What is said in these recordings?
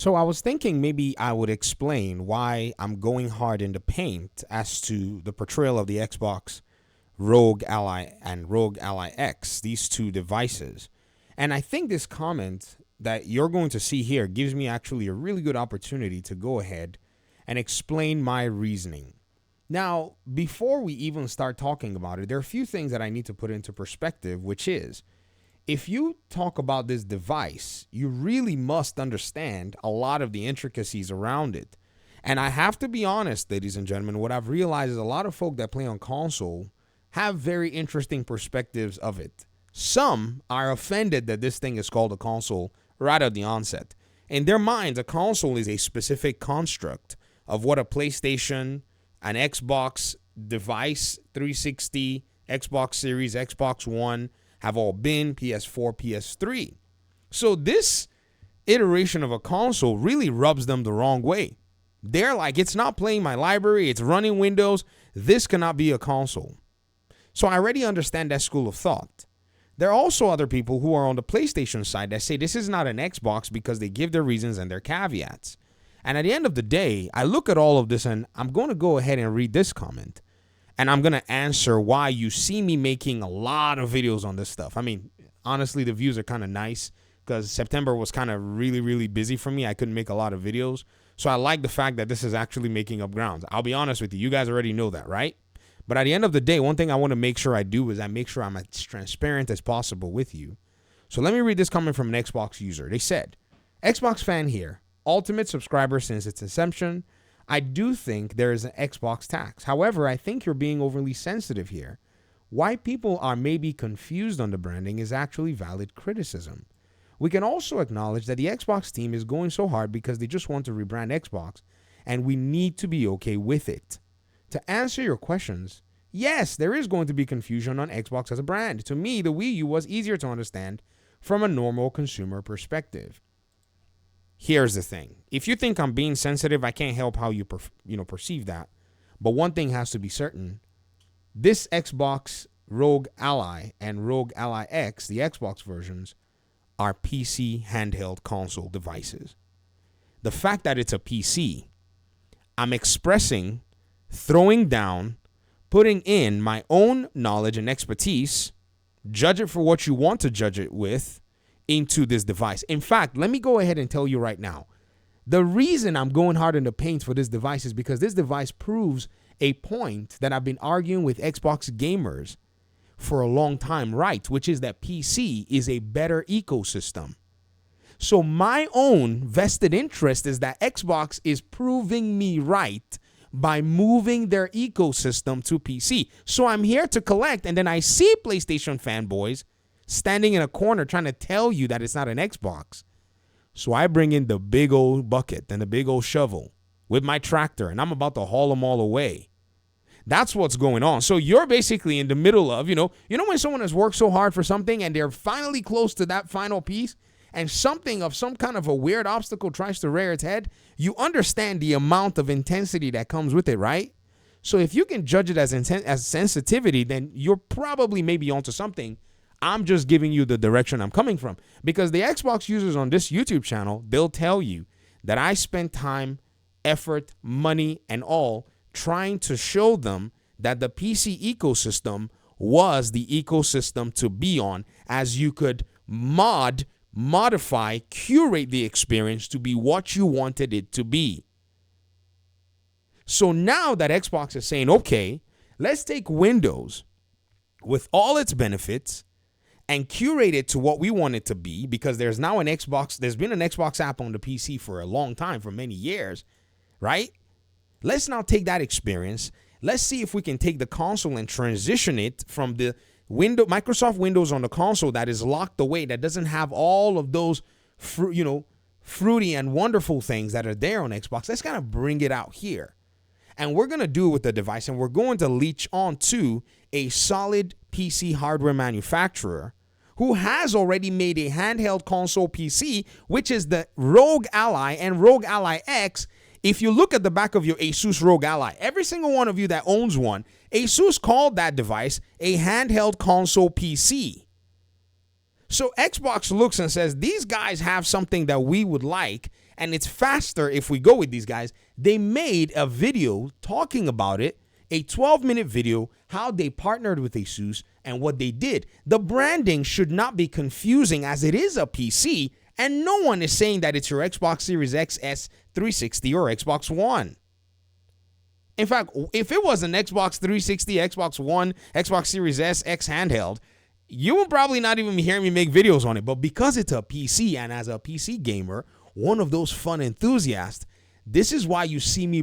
So I was thinking maybe I would explain why I'm going hard in the paint as to the portrayal of the Xbox Rogue Ally and Rogue Ally X, these two devices. And I think this comment that you're going to see here gives me actually a really good opportunity to go ahead and explain my reasoning. Now, before we even start talking about it, there are a few things that I need to put into perspective, which is if you talk about this device, you really must understand a lot of the intricacies around it. And I have to be honest, ladies and gentlemen, what I've realized is a lot of folk that play on console have very interesting perspectives of it. Some are offended that this thing is called a console right at the onset. In their minds, a console is a specific construct of what a PlayStation, an Xbox device, 360, Xbox Series, Xbox One, have all been, PS4, PS3. So this iteration of a console really rubs them the wrong way. They're like, it's not playing my library, it's running Windows, this cannot be a console. So I already understand that school of thought. There are also other people who are on the PlayStation side that say this is not an Xbox because they give their reasons and their caveats. And at the end of the day, I look at all of this and I'm going to go ahead and read this comment. And I'm going to answer why you see me making a lot of videos on this stuff. I mean, honestly, the views are kind of nice because September was kind of really, really busy for me. I couldn't make a lot of videos. So I like the fact that this is actually making up grounds. I'll be honest with you. You guys already know that, right? But at the end of the day, one thing I want to make sure I do is I make sure I'm as transparent as possible with you. So let me read this comment from an Xbox user. They said, Xbox fan here, ultimate subscriber since its inception. I do think there is an Xbox tax. However, I think you're being overly sensitive here. Why people are maybe confused on the branding is actually valid criticism. We can also acknowledge that the Xbox team is going so hard because they just want to rebrand Xbox, and we need to be okay with it. To answer your questions, yes, there is going to be confusion on Xbox as a brand. To me, the Wii U was easier to understand from a normal consumer perspective. Here's the thing. If you think I'm being sensitive, I can't help how you perceive that. But one thing has to be certain. This Xbox Rogue Ally and Rogue Ally X, the Xbox versions, are PC handheld console devices. The fact that it's a PC, I'm expressing, throwing down, putting in my own knowledge and expertise, judge it for what you want to judge it with, into this device. In fact, let me go ahead and tell you right now, the reason I'm going hard in the paint for this device is because this device proves a point that I've been arguing with Xbox gamers for a long time, right? Which is that PC is a better ecosystem. So my own vested interest is that Xbox is proving me right by moving their ecosystem to PC. So I'm here to collect, and then I see PlayStation fanboys standing in a corner trying to tell you that it's not an Xbox. So I bring in the big old bucket and the big old shovel with my tractor, and I'm about to haul them all away. That's what's going on. So you're basically in the middle of, when someone has worked so hard for something and they're finally close to that final piece and something of some kind of a weird obstacle tries to rear its head, you understand the amount of intensity that comes with it, right? So if you can judge it as sensitivity, then you're probably maybe onto something. I'm just giving you the direction I'm coming from, because the Xbox users on this YouTube channel, they'll tell you that I spent time, effort, money, and all trying to show them that the PC ecosystem was the ecosystem to be on, as you could modify, curate the experience to be what you wanted it to be. So now that Xbox is saying, okay, let's take Windows with all its benefits and curate it to what we want it to be, because there's been an Xbox app on the PC for a long time, for many years, right? Let's now take that experience. Let's see if we can take the console and transition it from the Microsoft Windows on the console that is locked away, that doesn't have all of those, fruity and wonderful things that are there on Xbox. Let's kind of bring it out here. And we're going to do it with the device, and we're going to leech onto a solid PC hardware manufacturer who has already made a handheld console PC, which is the Rogue Ally and Rogue Ally X. If you look at the back of your Asus Rogue Ally, every single one of you that owns one, Asus called that device a handheld console PC. So Xbox looks and says, these guys have something that we would like, and it's faster if we go with these guys. They made a video talking about it, a 12-minute video, how they partnered with ASUS and what they did. The branding should not be confusing as it is a PC, and no one is saying that it's your Xbox Series X, S, 360, or Xbox One. In fact, if it was an Xbox 360, Xbox One, Xbox Series S, X handheld, you will probably not even hear me make videos on it. But because it's a PC, and as a PC gamer, one of those fun enthusiasts, this is why you see me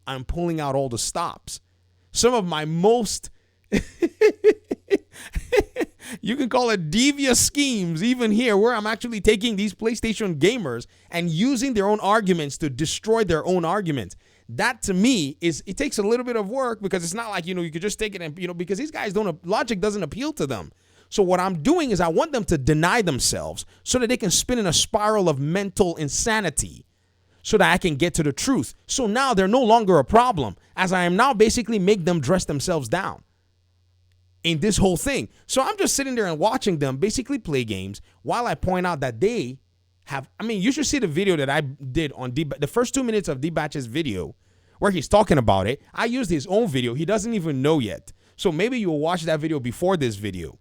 I'm pulling out all the stops. Some of my most, you can call it devious schemes, even here, where I'm actually taking these PlayStation gamers and using their own arguments to destroy their own arguments. That to me it takes a little bit of work, because it's not like, you could just take it and, because these guys logic doesn't appeal to them. So what I'm doing is I want them to deny themselves so that they can spin in a spiral of mental insanity so that I can get to the truth. So now they're no longer a problem, as I am now basically make them dress themselves down in this whole thing. So I'm just sitting there and watching them basically play games while I point out that they have, you should see the video that I did on the first 2 minutes of D-Batch's video where he's talking about it. I used his own video. He doesn't even know yet. So maybe you'll watch that video before this video.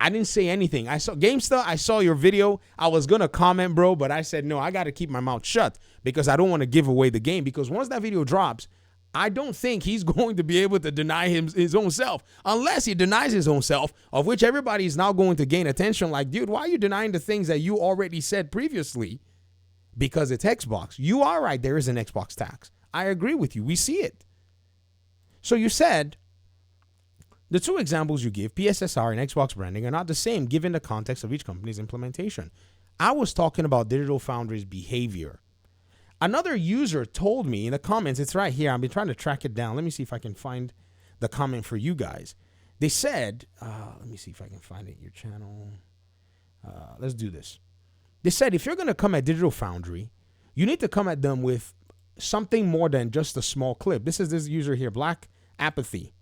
I didn't say anything. I saw GameStar. I saw your video. I was going to comment, bro, but I said, no, I got to keep my mouth shut because I don't want to give away the game, because once that video drops, I don't think he's going to be able to deny his own self, unless he denies his own self, of which everybody is now going to gain attention. Like, dude, why are you denying the things that you already said previously? Because it's Xbox. You are right. There is an Xbox tax. I agree with you. We see it. So you said the two examples you give, PSSR and Xbox branding, are not the same given the context of each company's implementation. I was talking about Digital Foundry's behavior. Another user told me in the comments, it's right here. I've been trying to track it down. Let me see if I can find the comment for you guys. They said, let me see if I can find it in your channel. Let's do this. They said, if you're going to come at Digital Foundry, you need to come at them with something more than just a small clip. This is this user here, Black Apathy.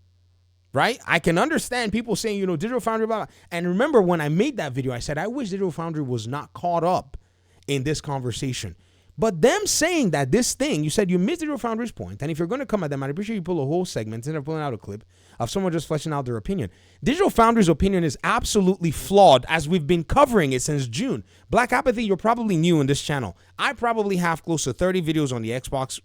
Right? I can understand people saying, Digital Foundry, blah, blah. And remember when I made that video, I said, I wish Digital Foundry was not caught up in this conversation. But them saying that this thing, you said you missed Digital Foundry's point, and if you're going to come at them, I'd appreciate you pull a whole segment instead of pulling out a clip of someone just fleshing out their opinion. Digital Foundry's opinion is absolutely flawed, as we've been covering it since June. Black Apathy, you're probably new in this channel. I probably have close to 30 videos on the Xbox,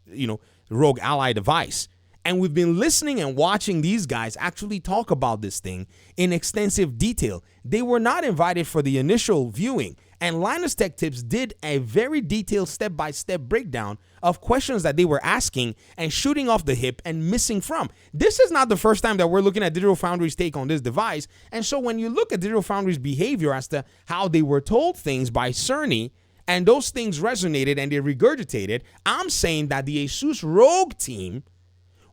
Rogue Ally device. And we've been listening and watching these guys actually talk about this thing in extensive detail. They were not invited for the initial viewing. And Linus Tech Tips did a very detailed step-by-step breakdown of questions that they were asking and shooting off the hip and missing from. This is not the first time that we're looking at Digital Foundry's take on this device. And so when you look at Digital Foundry's behavior as to how they were told things by Cerny, and those things resonated and they regurgitated, I'm saying that the ASUS Rogue team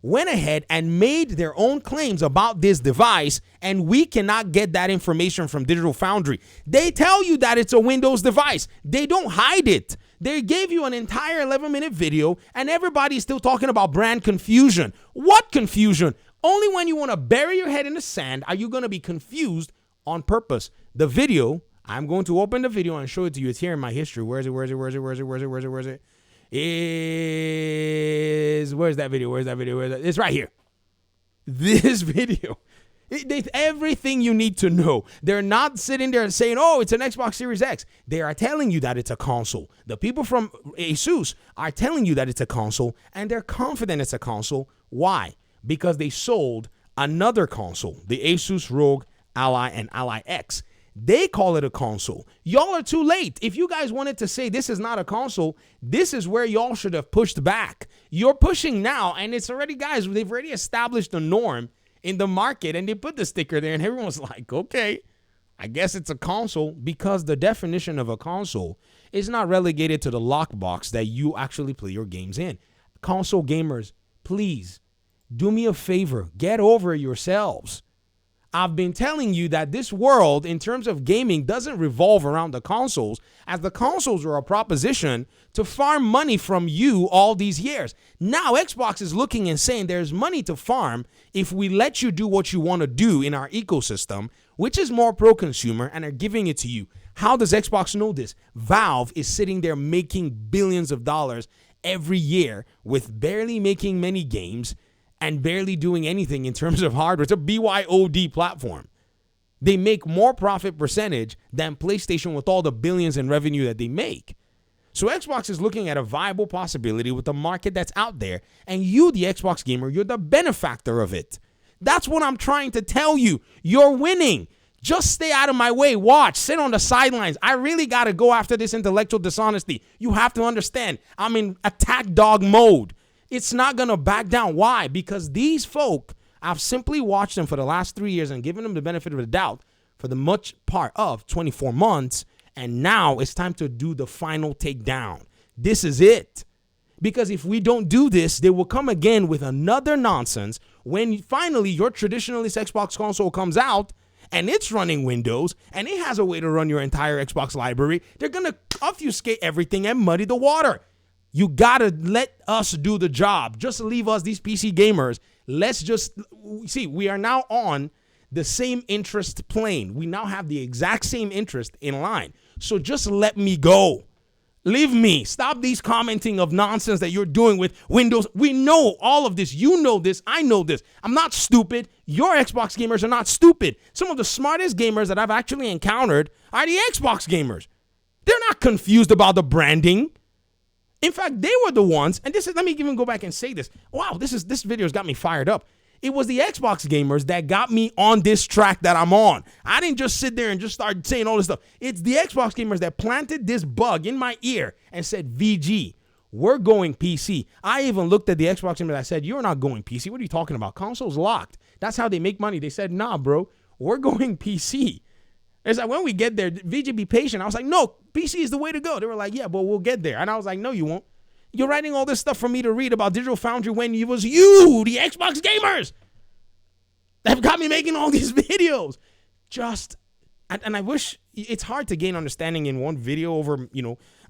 went ahead and made their own claims about this device, and we cannot get that information from Digital Foundry. They tell you that it's a Windows device. They don't hide it. They gave you an entire 11-minute video, and everybody's still talking about brand confusion. What confusion? Only when you want to bury your head in the sand are you going to be confused on purpose. The video, I'm going to open the video and show it to you. It's here in my history. Where's it? Where's that video? It's right here. This video. Everything you need to know. They're not sitting there saying, oh, it's an Xbox Series X. They are telling you that it's a console. The people from ASUS are telling you that it's a console, and they're confident it's a console. Why? Because they sold another console, the Asus ROG Ally and Ally X. They call it a console. Y'all are too late. If you guys wanted to say this is not a console, this is where y'all should have pushed back. You're pushing now, and it's already, guys, they've already established a norm in the market, and they put the sticker there, and everyone's like, okay, I guess it's a console, because the definition of a console is not relegated to the lockbox that you actually play your games in. Console gamers, please, do me a favor. Get over yourselves. I've been telling you that this world, in terms of gaming, doesn't revolve around the consoles, as the consoles are a proposition to farm money from you all these years. Now, Xbox is looking and saying there's money to farm if we let you do what you want to do in our ecosystem, which is more pro-consumer, and are giving it to you. How does Xbox know this? Valve is sitting there making billions of dollars every year with barely making many games and barely doing anything in terms of hardware. It's a BYOD platform. They make more profit percentage than PlayStation with all the billions in revenue that they make. So Xbox is looking at a viable possibility with the market that's out there. And you, the Xbox gamer, you're the benefactor of it. That's what I'm trying to tell you. You're winning. Just stay out of my way. Watch. Sit on the sidelines. I really got to go after this intellectual dishonesty. You have to understand. I'm in attack dog mode. It's not going to back down. Why? Because these folk, I've simply watched them for the last 3 years and given them the benefit of the doubt for the much part of 24 months. And now it's time to do the final takedown. This is it. Because if we don't do this, they will come again with another nonsense when finally your traditionalist Xbox console comes out and it's running Windows and it has a way to run your entire Xbox library. They're going to obfuscate everything and muddy the water. You got to let us do the job. Just leave us, these PC gamers. Let's just see, we are now on the same interest plane. We now have the exact same interest in line. So just let me go. Leave me. Stop these commenting of nonsense that you're doing with Windows. We know all of this. You know this. I know this. I'm not stupid. Your Xbox gamers are not stupid. Some of the smartest gamers that I've actually encountered are the Xbox gamers. They're not confused about the branding. In fact, they were the ones, and this is, let me even go back and say this. Wow, this video's got me fired up. It was the Xbox gamers that got me on this track that I'm on. I didn't just sit there and just start saying all this stuff. It's the Xbox gamers that planted this bug in my ear and said, VG, we're going PC. I even looked at the Xbox gamers and I said, you're not going PC. What are you talking about? Console's locked. That's how they make money. They said, nah, bro, we're going PC. It's like, when we get there, VG, be patient. I was like, no, PC is the way to go. They were like, yeah, but we'll get there. And I was like, no, you won't. You're writing all this stuff for me to read about Digital Foundry when it was you, the Xbox gamers, that have got me making all these videos. And I wish, it's hard to gain understanding in one video over,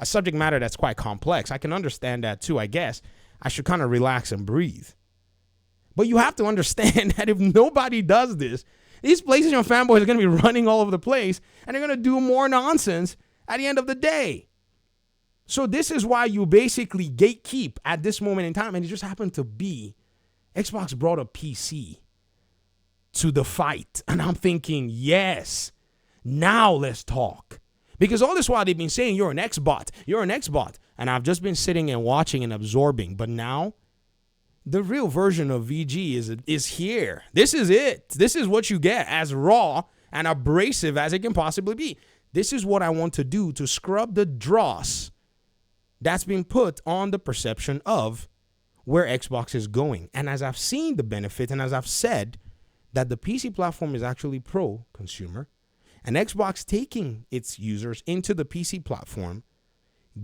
a subject matter that's quite complex. I can understand that too, I guess. I should kind of relax and breathe. But you have to understand that if nobody does this, these PlayStation fanboys are going to be running all over the place and they're going to do more nonsense at the end of the day. So this is why you basically gatekeep at this moment in time. And it just happened to be Xbox brought a PC to the fight. And I'm thinking, yes, now let's talk. Because all this while they've been saying, you're an Xbot, you're an Xbot. And I've just been sitting and watching and absorbing. But now the real version of VG is here. This is it. This is what you get, as raw and abrasive as it can possibly be. This is what I want to do to scrub the dross that's been put on the perception of where Xbox is going. And as I've seen the benefit, and as I've said, that the PC platform is actually pro-consumer, and Xbox taking its users into the PC platform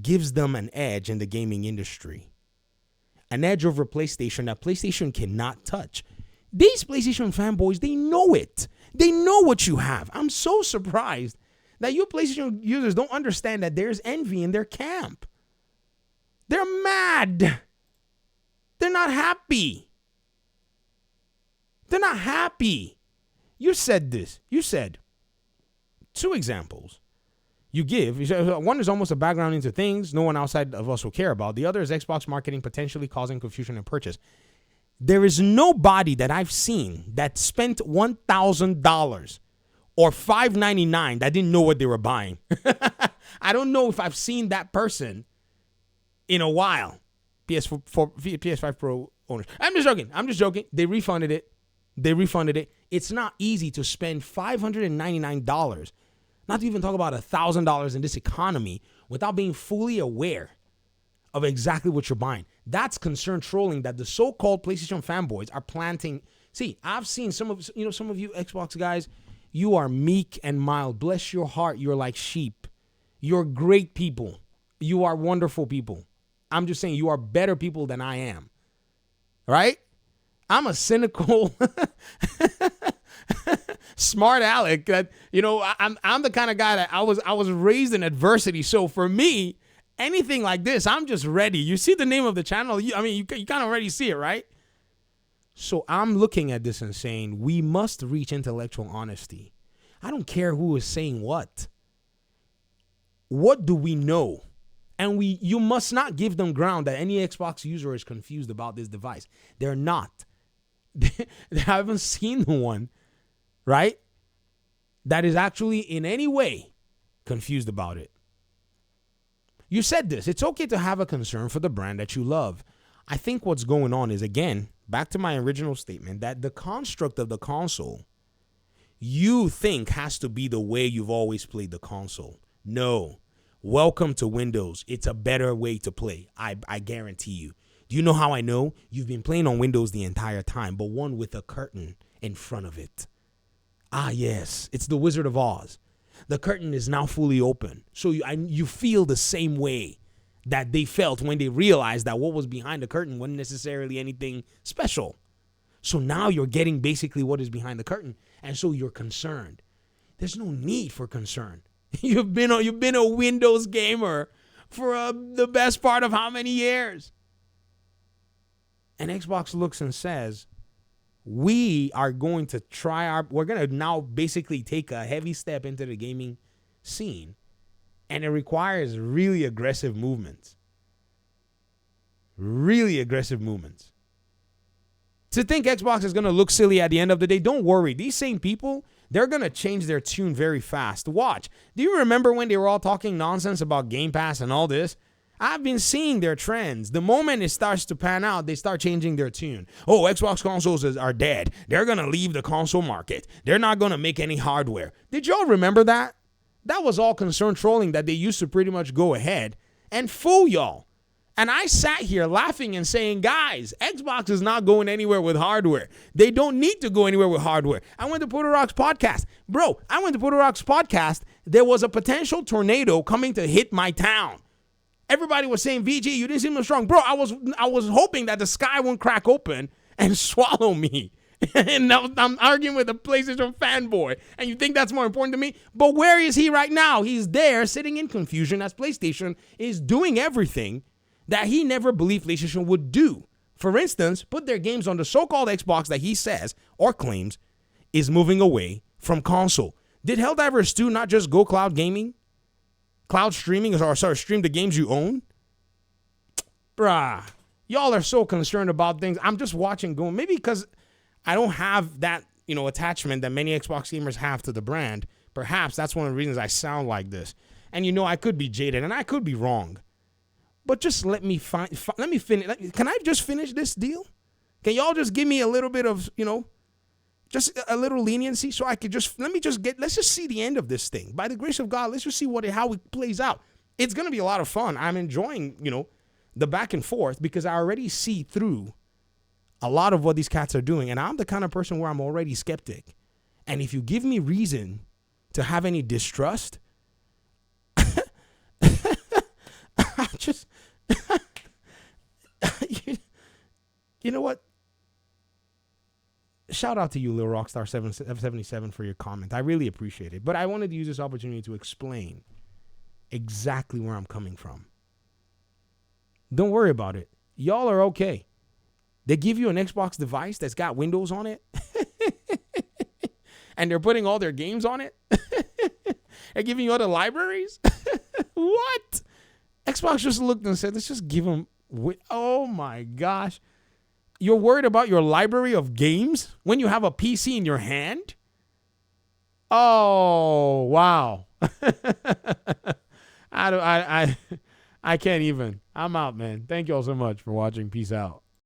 gives them an edge in the gaming industry. An edge over PlayStation that PlayStation cannot touch. These PlayStation fanboys, they know it. They know what you have. I'm so surprised that you PlayStation users don't understand that there's envy in their camp. They're mad. They're not happy. They're not happy. You said this. You said 2 examples. You give. One is almost a background into things no one outside of us will care about. The other is Xbox marketing potentially causing confusion in purchase. There is nobody that I've seen that spent $1,000 or $599 that didn't know what they were buying. I don't know if I've seen that person in a while. PS5 Pro owners. I'm just joking. They refunded it. It's not easy to spend $599, not to even talk about $1,000 in this economy, without being fully aware of exactly what you're buying. That's concern trolling that the so-called PlayStation fanboys are planting. See, I've seen some of you Xbox guys, you are meek and mild. Bless your heart. You're like sheep. You're great people. You are wonderful people. I'm just saying you are better people than I am. Right? I'm a cynical, smart aleck that, I'm the kind of guy that I was raised in adversity. So for me, anything like this, I'm just ready. You see the name of the channel. You kind of already see it, right? So I'm looking at this and saying, we must reach intellectual honesty. I don't care who is saying what. what do we know? And you must not give them ground that any Xbox user is confused about this device. They're not. They haven't seen one, right, that is actually in any way confused about it. You said this. It's okay to have a concern for the brand that you love. I think what's going on is, again, back to my original statement, that the construct of the console you think has to be the way you've always played the console. No. Welcome to Windows. It's a better way to play. I guarantee you. Do you know how I know? You've been playing on Windows the entire time, but one with a curtain in front of it. Ah, yes. It's the Wizard of Oz. The curtain is now fully open. So you feel the same way that they felt when they realized that what was behind the curtain wasn't necessarily anything special. So now you're getting basically what is behind the curtain. And so you're concerned. There's no need for concern. You've been a Windows gamer for the best part of how many years? And Xbox looks and says, we're going to now basically take a heavy step into the gaming scene. And it requires really aggressive movements. Really aggressive movements. To think Xbox is going to look silly at the end of the day, don't worry. These same people, they're going to change their tune very fast. Watch. Do you remember when they were all talking nonsense about Game Pass and all this? I've been seeing their trends. The moment it starts to pan out, they start changing their tune. Oh, Xbox consoles are dead. They're going to leave the console market. They're not going to make any hardware. Did y'all remember that? That was all concern trolling that they used to pretty much go ahead and fool y'all. And I sat here laughing and saying, guys, Xbox is not going anywhere with hardware. They don't need to go anywhere with hardware. I went to Puerto Rock's podcast. Bro, I went to Puerto Rock's podcast. There was a potential tornado coming to hit my town. Everybody was saying, VG, you didn't seem strong. Bro, I was hoping that the sky won't crack open and swallow me. And now I'm arguing with a PlayStation fanboy. And you think that's more important to me? But where is he right now? He's there sitting in confusion as PlayStation is doing everything that he never believed PlayStation would do. For instance, put their games on the so-called Xbox that he says or claims is moving away from console. Did Helldivers 2 not just go cloud gaming? Cloud streaming, or stream the games you own? Bruh, y'all are so concerned about things. I'm just watching going, maybe because I don't have that, attachment that many Xbox gamers have to the brand. Perhaps that's one of the reasons I sound like this. And I could be jaded and I could be wrong. But just let me finish. Can I just finish this deal? Can y'all just give me a little bit of, just a little leniency so I could let's just see the end of this thing. By the grace of God, let's just see how it plays out. It's going to be a lot of fun. I'm enjoying, the back and forth because I already see through a lot of what these cats are doing. And I'm the kind of person where I'm already skeptic. And if you give me reason to have any distrust, I just, you know what? Shout out to you, Lil Rockstar 77 for your comment. I really appreciate it. But I wanted to use this opportunity to explain exactly where I'm coming from. Don't worry about it. Y'all are okay. They give you an Xbox device that's got Windows on it. And they're putting all their games on it. They're giving you other libraries. What? Xbox just looked and said, let's just give them. Oh my gosh. You're worried about your library of games when you have a PC in your hand? Oh, wow. I can't even. I'm out, man. Thank you all so much for watching. Peace out.